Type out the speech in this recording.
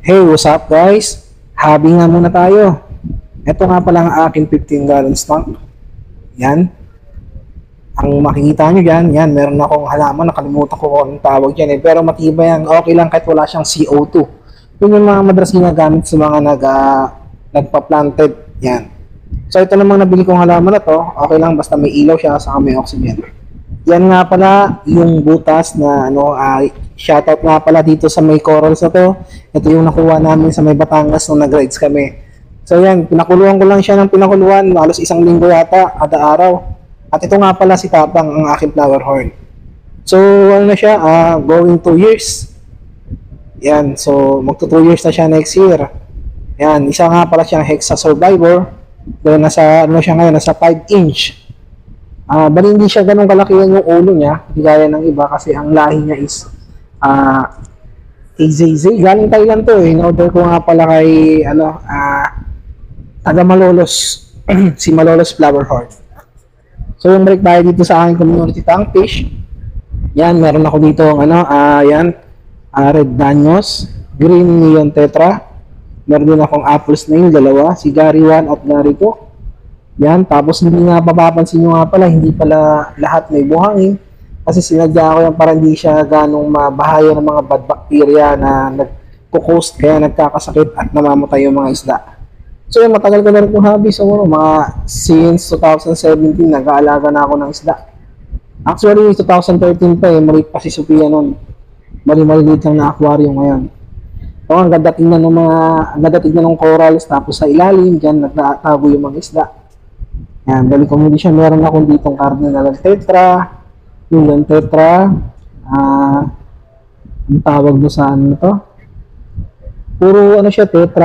Hey, what's up guys? Hobby nga muna tayo. Ito nga pala ang aking 15 gallons tank. Yan. Ang makikita nyo dyan, yan, meron akong halaman, nakalimutan ko kung anong tawag dyan eh. Pero matibay yan, okay lang kahit wala siyang CO2. Yun yung mga madalas ginagamit sa mga nagpa-planted. Yan. So ito namang nabili kong halaman na to, okay lang basta may ilaw siya saka may oxygen. Yan nga pala yung butas na shoutout nga pala dito sa may corals na to. Ito yung nakuha namin sa may Batangas nung nag-rides kami. So yan, pinakuluan ko lang siya ng pinakuluan, halos isang linggo yata, kada araw. At ito nga pala si Tapang, ang aking flower horn. So ano na siya, going 2 years. Yan, so magto 2 years na siya next year. Yan, isa nga pala siyang Hexa Survivor. Doon nasa, siya ngayon, nasa 5 inch. Bali hindi siya ganun kalakihan yung ulo niya, gaya ng iba kasi ang lahi niya is AZZ. Galing Thailand to eh. In-order ko nga pala kay taga Malolos, si Malolos Flower Horn. So yung break tayo dito sa aking community tank fish. Yan, meron ako dito Red Danyos, Green Neon Tetra. Meron din akong apple snail, dalawa, si Gary 1 at Gary 2. Yan, tapos hindi nga papapansin nyo nga pala, hindi pala lahat may buhangin. Kasi sinadya ko yan para hindi siya ganong mabahaya ng mga bad bacteria na nagko-coast kaya nagkakasakit at namamatay yung mga isda. So yun, matagal ko na rin itong hobby. So since 2017, nag-aalaga na ako ng isda. Actually, 2013 pa eh, maliit pa si Sophia nun. Maliit lang na aquarium ngayon. So ang ganda tingnan ng corals, tapos sa ilalim, dyan nagtatago yung mga isda. Yan, balik ko muli siya. Meron akong ditong Cardinal Tetra, yung Tetra, ang tawag mo sa to? Puro siya, Tetra.